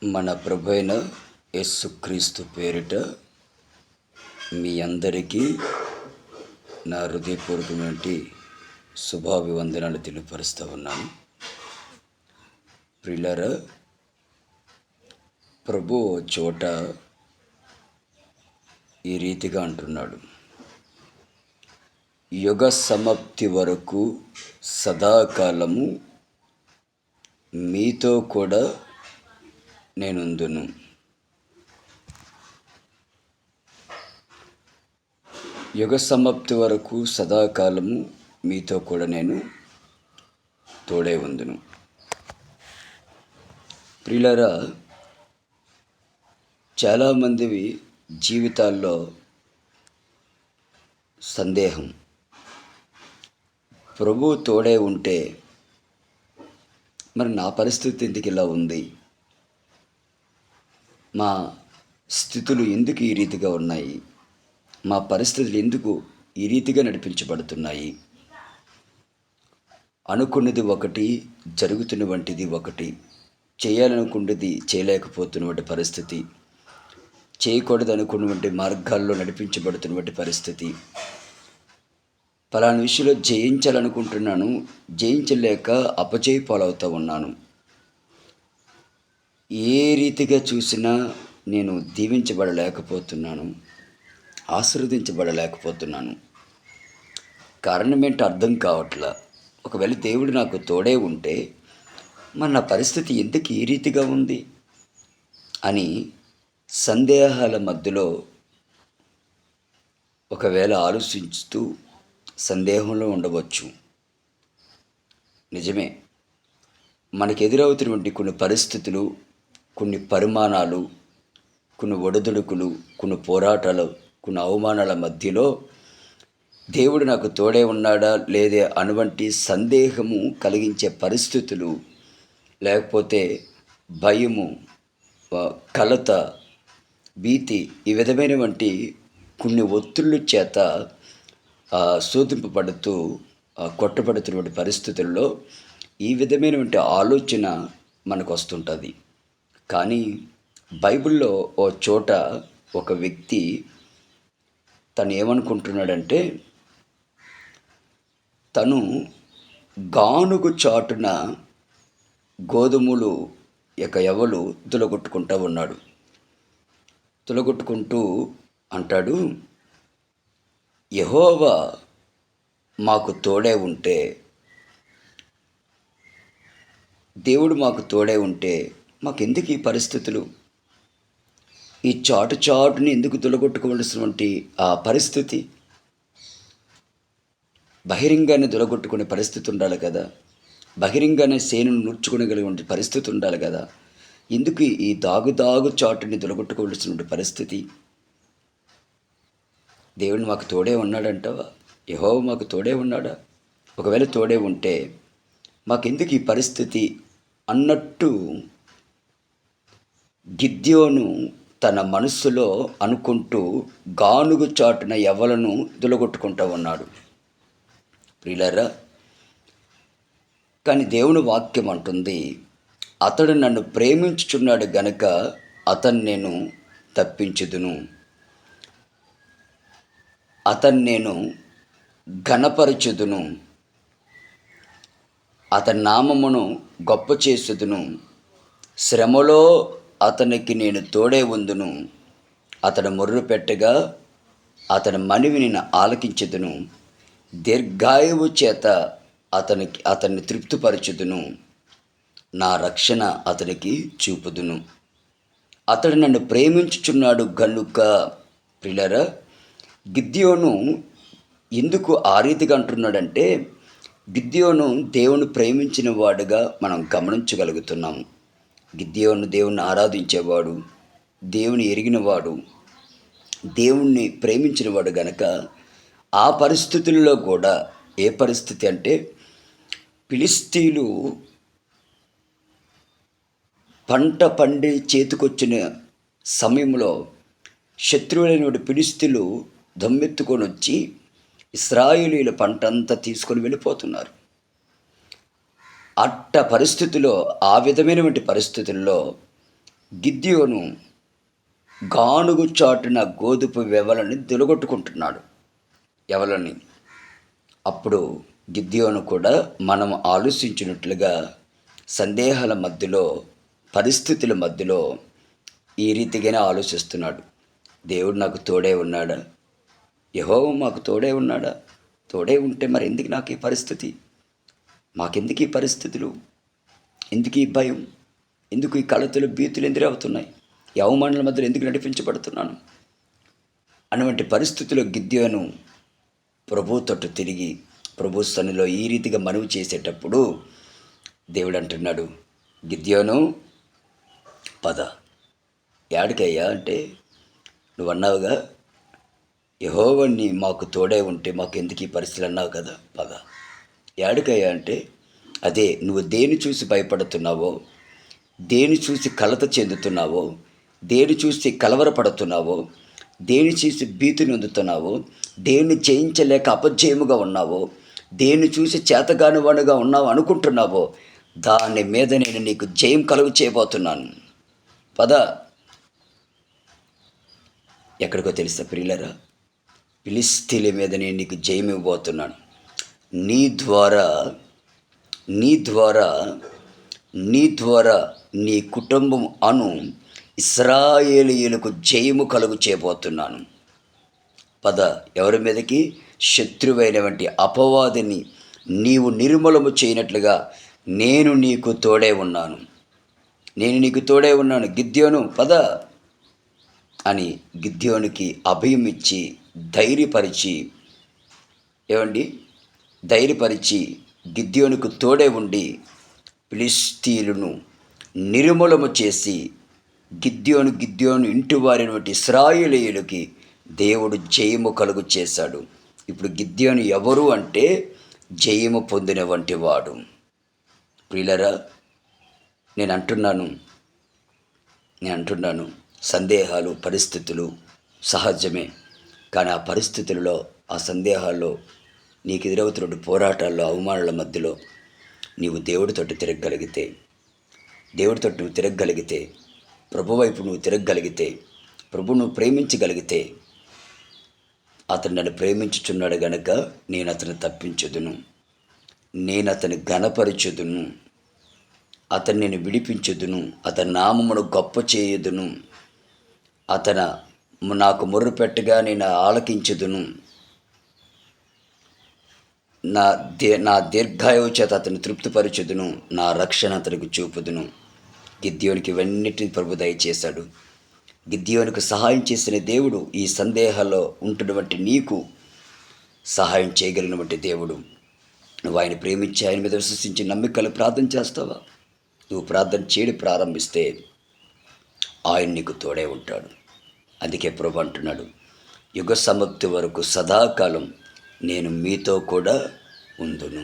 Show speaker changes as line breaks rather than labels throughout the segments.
మన ప్రభు అయిన యేసుక్రీస్తు పేరిట మీ అందరికీ నా హృదయపూర్వకమైన శుభాభివందనాలు తెలియపరుస్తూ ఉన్నాను. ప్రియులారా, ప్రభు చోట ఈ రీతిగా అంటున్నాడు, యుగ సమాప్తి వరకు సదాకాలము మీతో కూడా నేనుందును. యుగ సమాప్తి వరకు సదాకాలము మీతో కూడా నేను తోడే ఉందును. ప్రియులారా, చాలామంది జీవితాల్లో సందేహం, ప్రభు తోడే ఉంటే మరి నా పరిస్థితి ఎందుకు ఇలా ఉంది, మా స్థితులు ఎందుకు ఈ రీతిగా ఉన్నాయి, మా పరిస్థితులు ఎందుకు ఈ రీతిగా నడిపించబడుతున్నాయి, అనుకున్నది ఒకటి, జరుగుతున్నటువంటిది ఒకటి, చేయాలనుకున్నది చేయలేకపోతున్నటువంటి పరిస్థితి, చేయకూడదు అనుకున్నటువంటి మార్గాల్లో నడిపించబడుతున్నటువంటి పరిస్థితి, పలానా విషయంలో జయించాలనుకుంటున్నాను, జయించలేక అపజయ పాలవుతూ ఉన్నాను, ఏ రీతిగా చూసినా నేను దీవించబడలేకపోతున్నాను, ఆశీర్వదించబడలేకపోతున్నాను. కారణం ఏంటో అర్థం కావట్లా. ఒకవేళ దేవుడు నాకు తోడే ఉంటే మరి నా పరిస్థితి ఎందుకు ఈ రీతిగా ఉంది అని సందేహాల మధ్యలో ఒకవేళ ఆలోచిస్తూ సందేహంలో ఉండవచ్చు. నిజమే, మనకు ఎదురవుతున్నటువంటి కొన్ని పరిస్థితులు, కొన్ని పరిమాణాలు, కొన్ని ఒడిదుడుకులు, కొన్ని పోరాటాలు, కొన్ని అవమానాల మధ్యలో దేవుడు నాకు తోడే ఉన్నాడా లేదే అటువంటి సందేహము కలిగించే పరిస్థితులు, లేకపోతే భయము, కలత, భీతి, ఈ విధమైనటువంటి కొన్ని ఒత్తిళ్ళ చేత శోధింపబడుతూ కొట్టబడుతున్నటువంటి పరిస్థితుల్లో ఈ విధమైనటువంటి ఆలోచన మనకు వస్తుంటుంది. కానీ బైబిల్లో ఓ చోట ఒక వ్యక్తి తను ఏమనుకుంటున్నాడంటే, తను గానుగు చాటున గోధుమలు ఎవలు తులగొట్టుకుంటూ ఉన్నాడు. తులగొట్టుకుంటూ అంటాడు, యెహోవా మాకు తోడే ఉంటే, దేవుడు మాకు తోడే ఉంటే మాకెందుకు ఈ పరిస్థితులు, ఈ చాటుని ఎందుకు తొలగొట్టుకోవలసినటువంటి ఆ పరిస్థితి, బహిరంగానే తొలగొట్టుకునే పరిస్థితి ఉండాలి కదా, బహిరంగానే సేనును నూర్చుకునగలిగే పరిస్థితి ఉండాలి కదా, ఎందుకు ఈ దాగు చాటుని తొలగొట్టుకోవలసినటువంటి పరిస్థితి? దేవుడు మాకు తోడే ఉన్నాడంటావా? యెహోవా మాకు తోడే ఉన్నాడా? ఒకవేళ తోడే ఉంటే మాకెందుకు ఈ పరిస్థితి అన్నట్టు గిద్యోను తన మనస్సులో అనుకుంటూ గానుగు చాటున ఎవలను దులగొట్టుకుంటూ ఉన్నాడు. ప్రియులారా, కానీ దేవుని వాక్యం అంటుంది, అతడు నన్ను ప్రేమించుచున్నాడు గనుక అతన్ని నేను తప్పించుదును, అతన్ని నేను ఘనపరచుదును, అతని నామమును గొప్ప చేసుదును, శ్రమలో అతనికి నేను తోడే ఉందును, అతడు మొర్రు పెట్టగా అతని మనవి నేను ఆలకించుదును, దీర్ఘాయువు చేత అతన్ని తృప్తిపరచుదును, నా రక్షణ అతనికి చూపుదును, అతడు నన్ను ప్రేమించుచున్నాడు గనుక. ప్రియులారా, గిద్యోను ఎందుకు ఆ రీతిగా అంటున్నాడంటే, గిద్యోను దేవుని ప్రేమించిన వాడుగా మనం గమనించగలుగుతున్నాము. గిద్యోను దేవుణ్ణి ఆరాధించేవాడు, దేవుని ఎరిగినవాడు, దేవుణ్ణి ప్రేమించినవాడు గనక ఆ పరిస్థితుల్లో కూడా, ఏ పరిస్థితి అంటే, ఫిలిష్తీయులు పంట పండి చేతికొచ్చిన సమయంలో శత్రువులైన ఫిలిష్తీయులు దమ్మెత్తుకొని వచ్చి ఇశ్రాయేలీయుల పంట అంతా తీసుకొని వెళ్ళిపోతున్నారు. అట్ట పరిస్థితుల్లో, ఆ విధమైనటువంటి పరిస్థితుల్లో గిద్యోను గానుగు చాటున గోధుమ వెవలని దులగొట్టుకుంటున్నాడు ఎవలని. అప్పుడు గిద్యోను కూడా మనం ఆలోచించినట్లుగా సందేహాల మధ్యలో, పరిస్థితుల మధ్యలో ఈ రీతిగానే ఆలోచిస్తున్నాడు. దేవుడు నాకు తోడే ఉన్నాడా? యెహోవా మాకు తోడే ఉన్నాడా? తోడే ఉంటే మరి ఎందుకు నాకు ఈ పరిస్థితి? మాకెందుకు ఈ పరిస్థితులు? ఎందుకు ఈ భయం? ఎందుకు ఈ కలతలు, భీతులు ఎదురవుతున్నాయి? ఈ అవమానాల మధ్యలో ఎందుకు నడిపించబడుతున్నాను? అటువంటి పరిస్థితుల్లో గిద్యోను ప్రభు తట్టు తిరిగి ప్రభు సన్నిధిలో ఈ రీతిగా మనవి చేసేటప్పుడు దేవుడు అంటున్నాడు, గిద్యోను పద. యాడికయ్యా అంటే, నువ్వు అన్నావుగా యెహోవాని మాకు తోడే ఉంటే మాకు ఎందుకు ఈ పరిస్థితులు అన్నావు కదా, పద. యాడికయ్యా అంటే, అదే నువ్వు దేని చూసి భయపడుతున్నావో, దేని చూసి కలత చెందుతున్నావో, దేని చూసి కలవరపడుతున్నావో, దేని చూసి భీతి నొందుతున్నావో, దేన్ని జయించలేక అపజయముగా ఉన్నావో, దేన్ని చూసి చేతగాని వాడుగా ఉన్నావు అనుకుంటున్నావో, దాని మీద నేను నీకు జయం కలుగు చేయబోతున్నాను. పద. ఎక్కడికో తెలుసా ప్రియులరా? ఫిలిష్తీయుల మీద నేను నీకు జయం ఇవ్వబోతున్నాను. నీ ద్వారా నీ కుటుంబం అను ఇశ్రాయేలీయులకు జయము కలుగు చేయబోతున్నాను. పద. ఎవరి మీదకి? శత్రువైనటువంటి అపవాదిని నీవు నిర్మూలము చేయనట్లుగా నేను నీకు తోడే ఉన్నాను. గిద్యోను పద అని గిద్యోనికి అభయం ఇచ్చి ధైర్యపరిచి గిద్యోనుకు తోడే ఉండి ఫిలిష్తీయులను నిర్మూలము చేసి గిద్యోను ఇంటి వారినటువంటి ఇశ్రాయేలీయులకి దేవుడు జయము కలుగు చేశాడు. ఇప్పుడు గిద్యోను ఎవరు అంటే జయము పొందిన వంటి వాడు. ప్రియులరా, నేను అంటున్నాను సందేహాలు, పరిస్థితులు సహజమే. కానీ ఆ పరిస్థితులలో, ఆ సందేహాల్లో, నీకు ఎదురవుతున్న పోరాటాల్లో, అవమానాల మధ్యలో నీవు దేవుడితో తిరగగలిగితే, ప్రభు వైపు నువ్వు తిరగగలిగితే, ప్రభు నువ్వు ప్రేమించగలిగితే, అతను నన్ను ప్రేమించుచున్నాడు గనక నేను అతను తప్పించుదును, నేను అతని ఘనపరచుదును, అతన్ని నేను విడిపించుదును, అతని నామమును గొప్ప చేయుదును, అతను నాకు మొర్రు పెట్టగా నేను ఆలకించుదును, నా దీర్ఘాయువు చేత అతను తృప్తిపరచుదును, నా రక్షణ అతనికి చూపుదును. గిద్యోనికి ఇవన్నిటిని ప్రభు దయచేశాడు. గిద్యోనికి సహాయం చేసిన దేవుడు ఈ సందేహాల్లో ఉంటున్నటువంటి నీకు సహాయం చేయగలిగినటువంటి దేవుడు. నువ్వు ఆయన ప్రేమించి ఆయన మీద విశ్వసించి నమ్మికలు ప్రార్థన చేస్తావా? నువ్వు ప్రార్థన చేయడం ప్రారంభిస్తే ఆయన నీకు తోడే ఉంటాడు. అందుకే ప్రభు అంటున్నాడు, యుగ సమాప్తి వరకు సదాకాలం నేను మీతో కూడా ఉందును.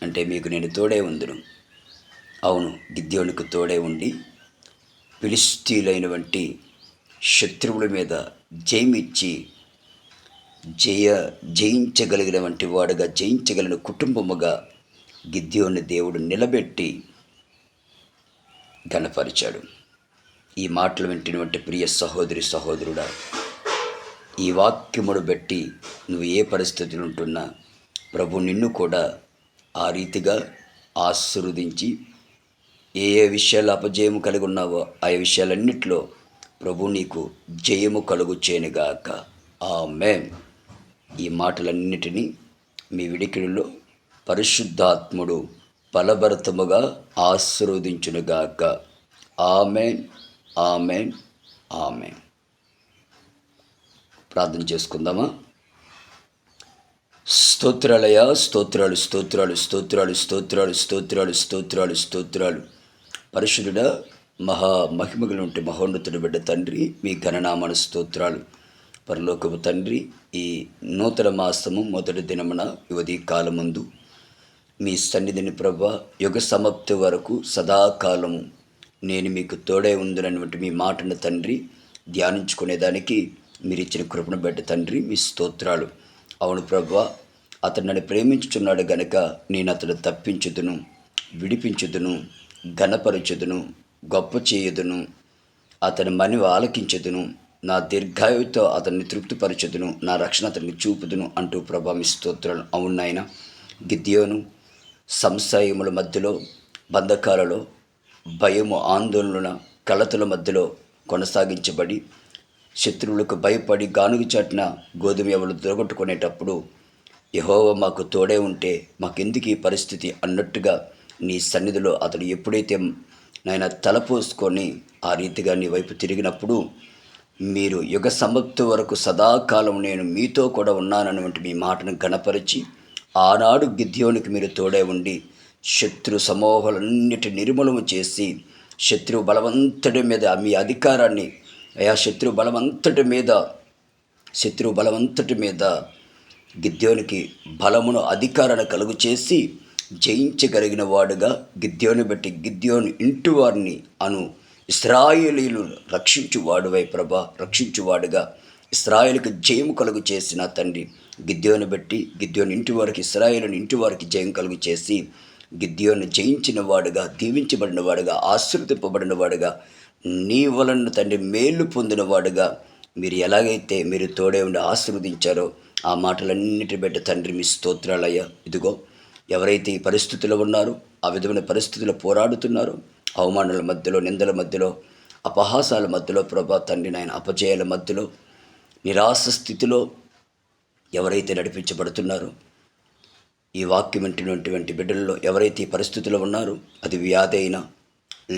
అంటే మీకు నేను తోడే ఉందును. అవును, గిద్యోనుకు తోడే ఉండి ఫిలిష్తీయులైనటువంటి శత్రువుల మీద జయమిచ్చి జయించగలిగినటువంటి వాడుగా, జయించగలిగిన కుటుంబముగా గిద్యోను దేవుడు నిలబెట్టి ఘనపరిచాడు. ఈ మాటలు వింటున్నటువంటి ప్రియ సహోదరుడా, ఈ వాక్యమును బట్టి నువ్వు ఏ పరిస్థితులు ఉంటున్నా ప్రభు నిన్ను కూడా ఆ రీతిగా ఆశీర్వదించి ఏ విషయాలు అపజయము కలిగి ఉన్నావో ఆ విషయాలన్నిటిలో ప్రభు నీకు జయము కలుగు చేయనుగాక. ఆమేన్. ఈ మాటలన్నిటినీ మీ విడికిడిలో పరిశుద్ధాత్ముడు బలభరితముగా ఆశీర్వదించునుగాక. ఆమేన్, ఆమేన్, ఆమేన్. ప్రార్థన చేసుకుందామా? స్తోత్రాలయ, స్తోత్రాలు, స్తోత్రాలు, స్తోత్రాలు, స్తోత్రాలు, స్తోత్రాలు, స్తోత్రాలు, స్తోత్రాలు. పరిశుద్ధుడా, మహిమగలు ఉంటే మహోన్నతుడి బిడ్డ తండ్రి, మీ ఘననామన స్తోత్రాలు. పరలోకపు తండ్రి, ఈ నూతన మాసము మొదటి దినమున యువతి కాలముందు మీ సన్నిధిని ప్రభా యుగ సమాప్తి వరకు సదాకాలము నేను మీకు తోడే ఉందనటువంటి మీ మాటను తండ్రి ధ్యానించుకునేదానికి మీరు ఇచ్చిన కృపను బట్టి తండ్రి మీ స్తోత్రాలు. అవును ప్రభా, అతను నన్ను ప్రేమించుచున్నాడు గనక నేను అతను తప్పించుదును, విడిపించుదును, ఘనపరచుదును, గొప్ప చేయుదును, అతని మనవి ఆలకించదును, నా దీర్ఘాయువుతో అతన్ని తృప్తిపరచుదును, నా రక్షణ అతన్ని చూపుదును అంటూ ప్రభా మీ స్తోత్రాలు. అవును నాయన, గిద్యోను సంశయముల మధ్యలో, బంధకాలలో, భయము, ఆందోళన, కలతల మధ్యలో కొనసాగించబడి శత్రువులకు భయపడి గానుగు చాటున గోధుమ ఎవరు దొరగొట్టుకునేటప్పుడు యెహోవా మాకు తోడే ఉంటే మాకెందుకు ఈ పరిస్థితి అన్నట్టుగా నీ సన్నిధిలో అతడు ఎప్పుడైతే నాయన తలపోసుకొని ఆ రీతిగా నీ వైపు తిరిగినప్పుడు మీరు యుగ సమాప్తి వరకు సదాకాలం నేను మీతో కూడా ఉన్నానన్నటువంటి మీ మాటను గణపరిచి ఆనాడు గిద్యోనికి మీరు తోడే ఉండి శత్రు సమూహాలన్నిటి నిర్మూలన చేసి శత్రు బలవంతుడి మీద మీ అధికారాన్ని శత్రు బలవంతటి మీద గిద్యోనికి బలమును అధికారాన్ని కలుగు చేసి జయించగలిగిన వాడుగా గిద్యోని బట్టి గిద్యోని ఇంటి వారిని ఇశ్రాయేలీలు రక్షించువాడువై ప్రభా, రక్షించువాడుగా ఇశ్రాయేలుకి జయము కలుగు చేసిన తండ్రి గిద్యోని బట్టి గిద్యోని ఇంటి వారికి, ఇశ్రాయేలుని ఇంటి వారికి జయం కలుగు చేసి గిద్యోని జయించిన వాడుగా, దీవించబడిన వాడుగా, ఆశీర్వదింపబడిన వాడుగా, నీ వలన తండ్రి మేలు పొందిన వాడుగా మీరు ఎలాగైతే మీరు తోడే ఉండి ఆశీర్వదించారో ఆ మాటలన్నిటి బట్టి తండ్రి మీ స్తోత్రాలయ్యా. ఇదిగో ఎవరైతే ఈ పరిస్థితుల్లో ఉన్నారో, ఆ విధమైన పరిస్థితుల్లో పోరాడుతున్నారో, అవమానాల మధ్యలో, నిందల మధ్యలో, అపహాసాల మధ్యలో ప్రభా తండ్రి నాయన, అపజయాల మధ్యలో, నిరాశ స్థితిలో ఎవరైతే నడిపించబడుతున్నారో, ఈ వాక్యం వింటున్నటువంటి బిడ్డల్లో ఎవరైతే ఈ పరిస్థితుల్లో ఉన్నారో, అది వ్యాధి అయినా,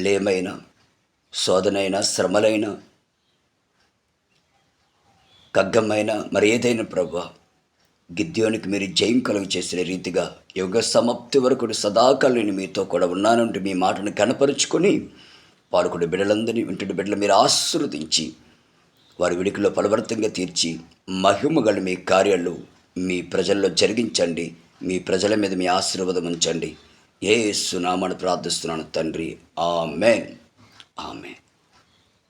లేమైనా, శోధనైనా, శ్రమలైనా, ఖడ్గమైన మరి ఏదైనా ప్రభా, గిద్యోనికి మీరు జయం కలుగు చేసిన రీతిగా యుగ సమాప్తి వరకు సదాకాలం నేను మీతో కూడా ఉన్నానంటే మీ మాటను కనపరుచుకొని పాడుకునే బిడ్డలందరినీ, వింటున్న బిడ్డలు మీరు ఆశీర్వదించి వారి విడికిలో ఫలవర్తంగా తీర్చి మహిమగల మీ కార్యాలు మీ ప్రజల్లో జరిగించండి. మీ ప్రజల మీద మీ ఆశీర్వాదం ఉంచండి. యేసు నామమున ప్రార్థిస్తున్నాను తండ్రి. Amen. Amen.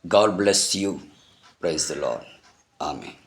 God bless you. Praise the Lord. Amen.